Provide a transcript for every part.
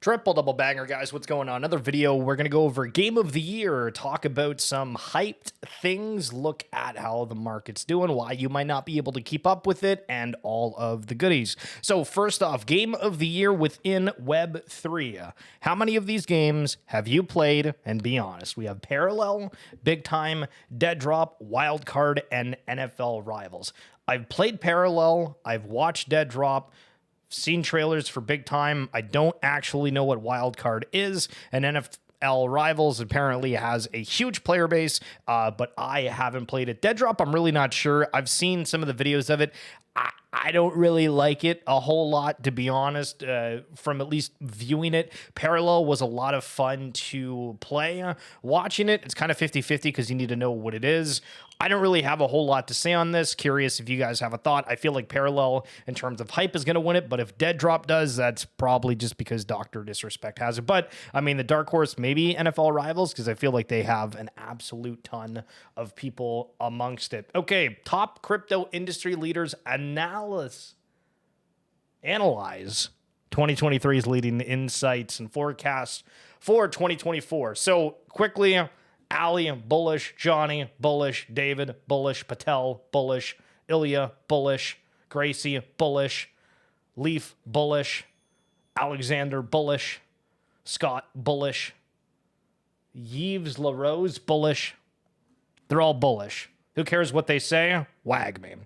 Triple double banger, guys. What's going on? Another video. We're going to go over game of the year, talk about some hyped things, look at how the market's doing, why you might not be able to keep up with it, and all of the goodies. So first off, game of the year within Web3. How many of these games have you played? And be honest, we have Parallel, Big Time, Dead Drop, Wildcard, and NFL Rivals. I've played Parallel. I've watched Dead Drop. Seen trailers for Big Time. I don't actually know what Wildcard is, and NFL Rivals apparently has a huge player base, but I haven't played it. Dead Drop, I'm really not sure. I've seen some of the videos of it. I don't really like it a whole lot, to be honest, from at least viewing it. Parallel was a lot of fun to play. Watching it, it's kind of 50-50 because you need to know what it is. I don't really have a whole lot to say on this. Curious if you guys have a thought. I feel like Parallel, in terms of hype, is going to win it, but if Dead Drop does, that's probably just because Dr. Disrespect has it. But, I mean, the dark horse, maybe NFL Rivals, because I feel like they have an absolute ton of people amongst it. Okay, top crypto industry leaders analyze 2023's leading insights and forecasts for 2024. So, quickly, Ali, bullish. Johnny, bullish. David, bullish. Patel, bullish. Ilya, bullish. Gracie, bullish. Leaf, bullish. Alexander, bullish. Scott, bullish. Yves LaRose, bullish. They're all bullish. Who cares what they say? Wag me.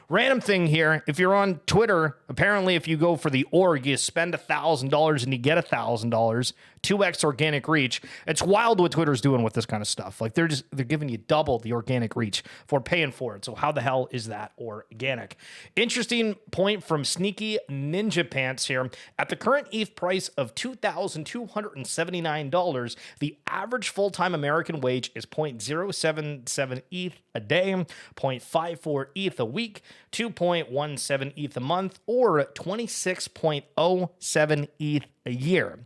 Random thing here. If you're on Twitter, apparently if you go for the org, you spend $1,000 and you get $1,000, 2x organic reach. It's wild what Twitter's doing with this kind of stuff. Like they're giving you double the organic reach for paying for it. So how the hell is that organic? Interesting point from Sneaky Ninja Pants here. At the current ETH price of $2,279, the average full-time American wage is 0.077 ETH a day, 0.54 ETH a week, 2.17 ETH a month, or 26.07 ETH a year.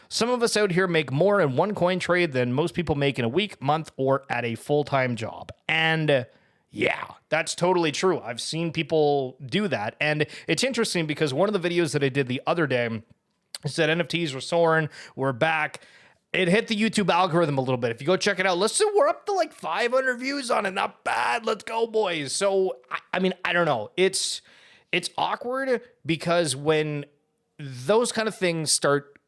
Some of us out here make more in one coin trade than most people make in a week, month, or at a full-time job. And yeah, that's totally true. I've seen people do that. And it's interesting because one of the videos that I did the other day said NFTs were soaring, we're back. It hit the YouTube algorithm a little bit. If you go check it out, listen, we're up to like 500 views on it. Not bad. Let's go, boys. So, I mean, I don't know. It's awkward because when those kind of things start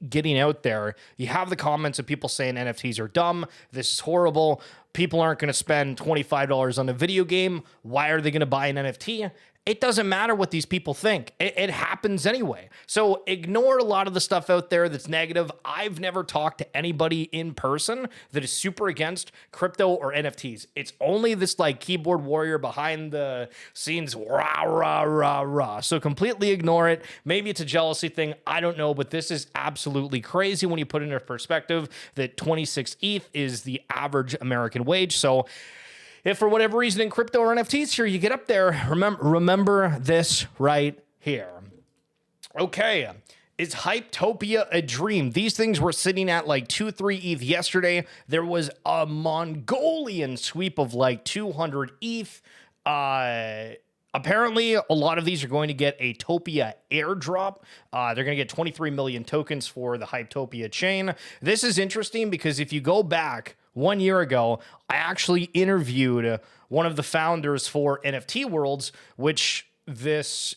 getting out there, you have the comments of people saying NFTs are dumb. This is horrible. People aren't going to spend $25 on a video game. Why are they going to buy an NFT? It doesn't matter what these people think. It happens anyway. So ignore a lot of the stuff out there that's negative. I've never talked to anybody in person that is super against crypto or NFTs. It's only this like keyboard warrior behind the scenes, rah, rah, rah, rah. So completely ignore it. Maybe it's a jealousy thing. I don't know, but this is absolutely crazy when you put it into perspective that 26 ETH is the average American wage. So if for whatever reason in crypto or NFTs here you get up there, remember this right here. Okay, is Hypetopia a dream? These things were sitting at like 2-3 ETH yesterday. There was a Mongolian sweep of like 200 ETH. Apparently, a lot of these are going to get a Topia airdrop. They're going to get 23 million tokens for the Hypetopia chain. This is interesting because if you go back 1 year ago, I actually interviewed one of the founders for NFT Worlds, which this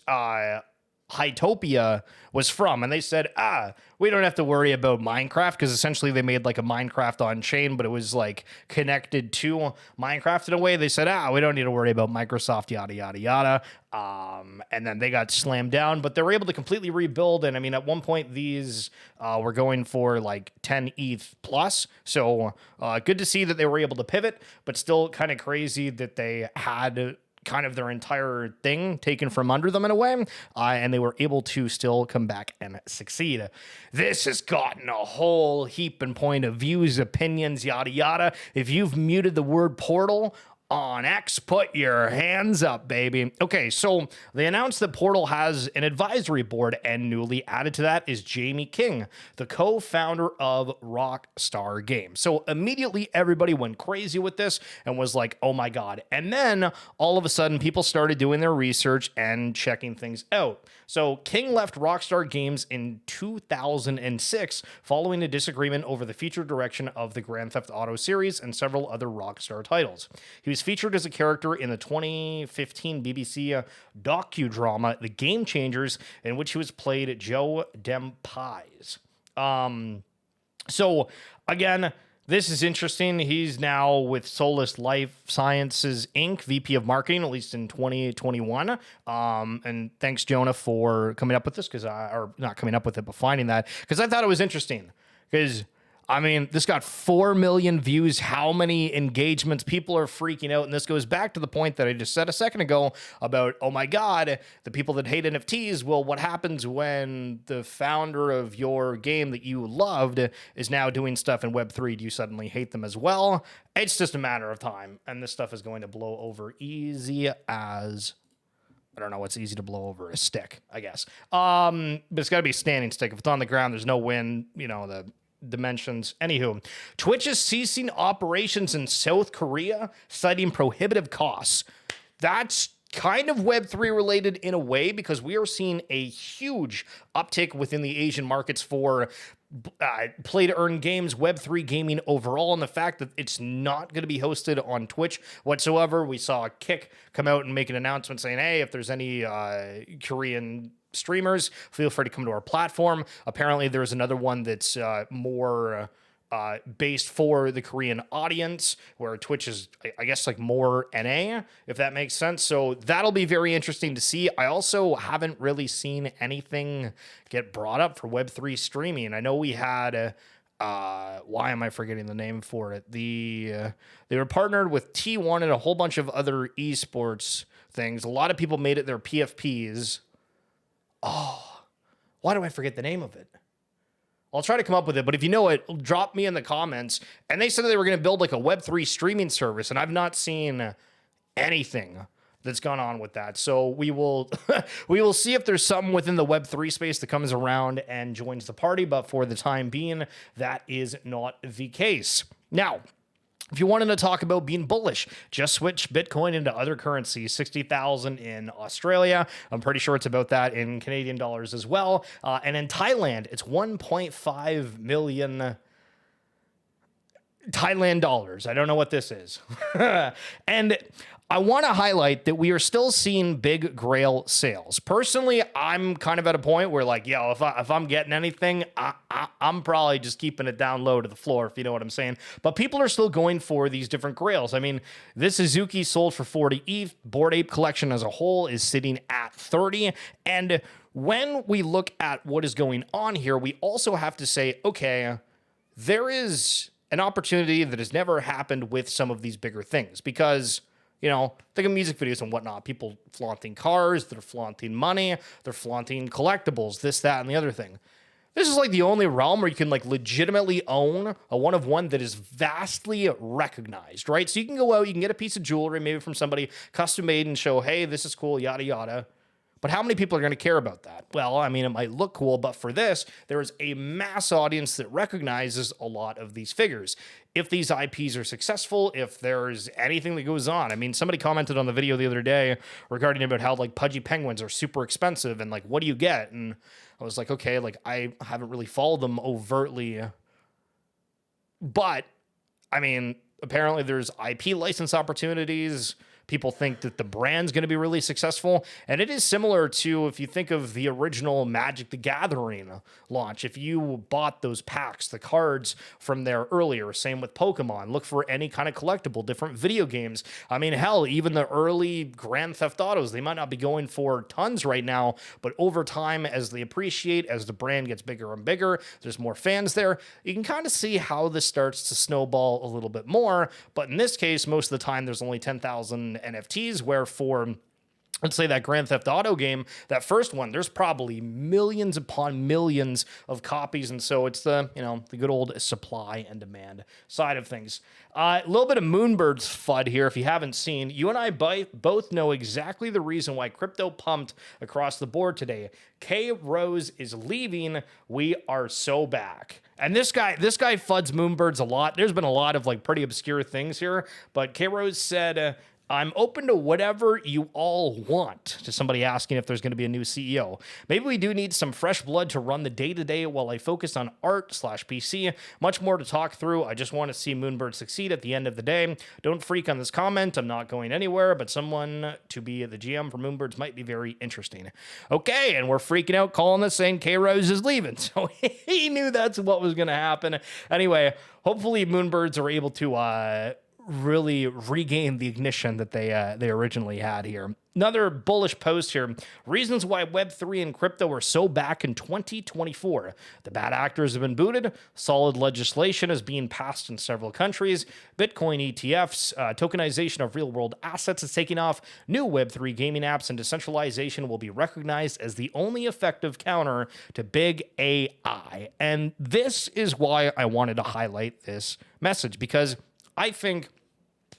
Hytopia was from, and they said, we don't have to worry about Minecraft, because essentially they made like a Minecraft on chain, but it was like connected to Minecraft in a way. They said, we don't need to worry about Microsoft, yada, yada, yada. And then they got slammed down, but they were able to completely rebuild. And I mean, at one point these were going for like 10 ETH plus. So good to see that they were able to pivot, but still kind of crazy that they had kind of their entire thing taken from under them in a way, and they were able to still come back and succeed. This has gotten a whole heap and point of views, opinions, yada, yada. If you've muted the word portal On X, put your hands up, baby. Okay, so they announced that Portal has an advisory board, and newly added to that is Jamie King, the co-founder of Rockstar Games. So immediately everybody went crazy with this and was like, oh my God. And then all of a sudden people started doing their research and checking things out. So King left Rockstar Games in 2006 following a disagreement over the future direction of the Grand Theft Auto series and several other Rockstar titles. He was featured as a character in the 2015 BBC docudrama The Game Changers, in which he was played Joe Dempies. So again, this is interesting. He's now with Solus Life Sciences Inc., VP of Marketing, at least in 2021. And thanks, Jonah, for coming up with this, or not coming up with it, but finding that, because I thought it was interesting. Because, I mean, this got 4 million views. How many engagements? People are freaking out. And this goes back to the point that I just said a second ago about, oh my God, the people that hate NFTs. Well, what happens when the founder of your game that you loved is now doing stuff in Web3? Do you suddenly hate them as well? It's just a matter of time. And this stuff is going to blow over easy as... I don't know what's easy to blow over, a stick, I guess. But it's got to be a standing stick. If it's on the ground, there's no wind, the dimensions. Anywho, Twitch is ceasing operations in South Korea, citing prohibitive costs. That's kind of Web3 related in a way, because we are seeing a huge uptick within the Asian markets for play to earn games, Web3 gaming overall, and the fact that it's not going to be hosted on Twitch whatsoever. We saw Kick come out and make an announcement saying, hey, if there's any Korean streamers, feel free to come to our platform. Apparently there's another one that's more based for the Korean audience, where Twitch is, I guess, like more NA, if that makes sense. So that'll be very interesting to see. I also haven't really seen anything get brought up for Web3 streaming. I know we had why am I forgetting the name for it? They were partnered with T1 and a whole bunch of other esports things. A lot of people made it their PFPs. Oh, why do I forget the name of it? I'll try to come up with it, but if you know it, drop me in the comments. And they said that they were going to build like a Web3 streaming service, and I've not seen anything that's gone on with that. So we will we will see if there's something within the Web3 space that comes around and joins the party, but for the time being, that is not the case. Now, if you wanted to talk about being bullish, just switch Bitcoin into other currencies. 60,000 in Australia. I'm pretty sure it's about that in Canadian dollars as well. And in Thailand, it's 1.5 million Thailand dollars. I don't know what this is. And I want to highlight that we are still seeing big Grail sales. Personally, I'm kind of at a point where, like, yo, if I'm getting anything, I'm probably just keeping it down low to the floor, if you know what I'm saying. But people are still going for these different Grails. I mean, this Suzuki sold for 40 ETH. Bored Ape collection as a whole is sitting at 30. And when we look at what is going on here, we also have to say, okay, there is an opportunity that has never happened with some of these bigger things, because, think of music videos and whatnot. People flaunting cars, they're flaunting money, they're flaunting collectibles, this, that, and the other thing. This is like the only realm where you can like legitimately own a one of one that is vastly recognized, right? So you can go out, you can get a piece of jewelry, maybe from somebody custom made, and show, hey, this is cool, yada, yada. But how many people are going to care about that? Well, I mean, it might look cool, but for this, there is a mass audience that recognizes a lot of these figures. If these IPs are successful, if there's anything that goes on. I mean, somebody commented on the video the other day regarding about how like pudgy penguins are super expensive and like, what do you get? And I was like, okay, like I haven't really followed them overtly. But, I mean, apparently there's IP license opportunities. People think that the brand's going to be really successful. And it is similar to, if you think of the original Magic the Gathering launch, if you bought those packs, the cards from there earlier, same with Pokemon, look for any kind of collectible, different video games. I mean, hell, even the early Grand Theft Autos, they might not be going for tons right now, but over time, as they appreciate, as the brand gets bigger and bigger, there's more fans there, you can kind of see how this starts to snowball a little bit more. But in this case, most of the time, there's only 10,000 NFTs, where for let's say that Grand Theft Auto game, that first one, there's probably millions upon millions of copies. And so it's the, the good old supply and demand side of things. A little bit of Moonbird's FUD here. If you haven't seen, you and I both know exactly the reason why crypto pumped across the board today. K Rose is leaving. We are so back. And this guy FUDs Moonbirds a lot. There's been a lot of like pretty obscure things here, but K Rose said, I'm open to whatever you all want, to somebody asking if there's going to be a new CEO. Maybe we do need some fresh blood to run the day-to-day while I focus on art/PC. Much more to talk through. I just want to see Moonbird succeed at the end of the day. Don't freak on this comment. I'm not going anywhere, but someone to be the GM for Moonbirds might be very interesting. Okay, and we're freaking out, calling this, saying K-Rose is leaving. So he knew that's what was going to happen. Anyway, hopefully Moonbirds are able to really regain the ignition that they originally had here. Another bullish post here. Reasons why Web3 and crypto are so back in 2024. The bad actors have been booted. Solid legislation is being passed in several countries. Bitcoin ETFs, tokenization of real-world assets is taking off. New Web3 gaming apps and decentralization will be recognized as the only effective counter to big AI. And this is why I wanted to highlight this message, because I think,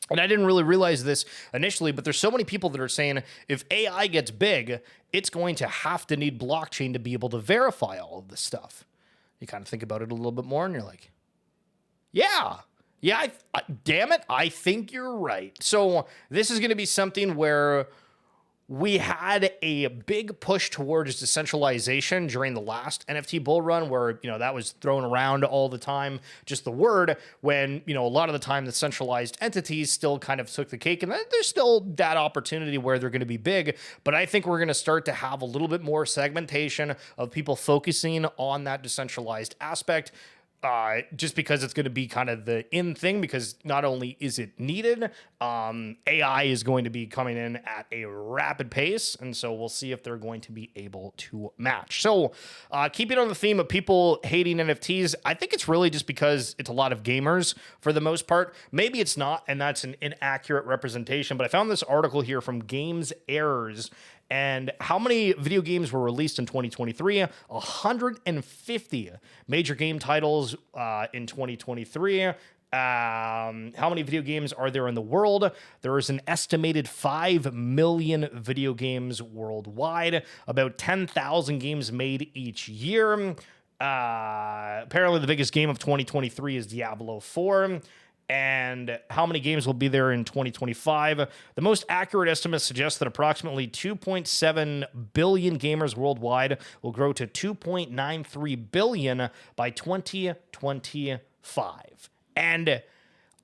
and I didn't really realize this initially, but there's so many people that are saying if AI gets big, it's going to have to need blockchain to be able to verify all of this stuff. You kind of think about it a little bit more and you're like, yeah, damn it, I think you're right. So this is going to be something where we had a big push towards decentralization during the last NFT bull run where, that was thrown around all the time, just the word, when, a lot of the time the centralized entities still kind of took the cake, and there's still that opportunity where they're going to be big. But I think we're going to start to have a little bit more segmentation of people focusing on that decentralized aspect. Just because it's going to be kind of the in thing, because not only is it needed, AI is going to be coming in at a rapid pace, and so we'll see if they're going to be able to match. So keeping on the theme of people hating NFTs, I think it's really just because it's a lot of gamers for the most part. Maybe it's not, and that's an inaccurate representation, but I found this article here from Games Errors. And how many video games were released in 2023? 150 major game titles in 2023. How many video games are there in the world? There is an estimated 5 million video games worldwide, about 10,000 games made each year. Apparently the biggest game of 2023 is Diablo 4. And how many games will be there in 2025? The most accurate estimates suggest that approximately 2.7 billion gamers worldwide will grow to 2.93 billion by 2025. And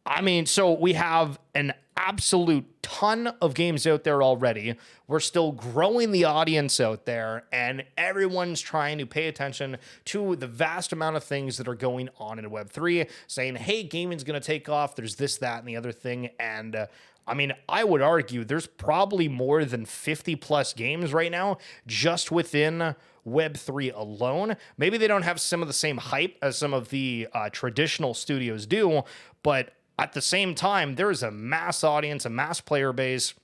I mean, so we have an absolute ton of games out there already. We're still growing the audience out there, and everyone's trying to pay attention to the vast amount of things that are going on in Web3, saying, hey, gaming's going to take off. There's this, that, and the other thing. And I mean, I would argue there's probably more than 50 plus games right now just within Web3 alone. Maybe they don't have some of the same hype as some of the traditional studios do, but at the same time, there is a mass audience, a mass player base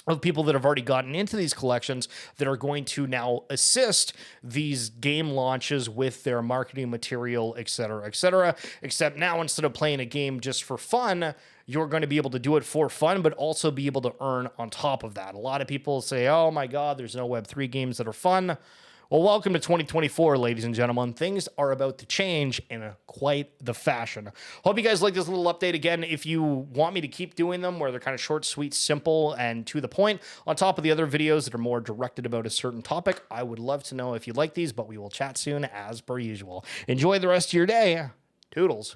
of people that have already gotten into these collections that are going to now assist these game launches with their marketing material, et cetera, et cetera. Except now, instead of playing a game just for fun, you're going to be able to do it for fun, but also be able to earn on top of that. A lot of people say, oh my God, there's no Web3 games that are fun. Well, welcome to 2024, ladies and gentlemen. Things are about to change in quite the fashion. Hope you guys like this little update. Again, if you want me to keep doing them where they're kind of short, sweet, simple, and to the point, on top of the other videos that are more directed about a certain topic, I would love to know if you like these, but we will chat soon as per usual. Enjoy the rest of your day. Toodles.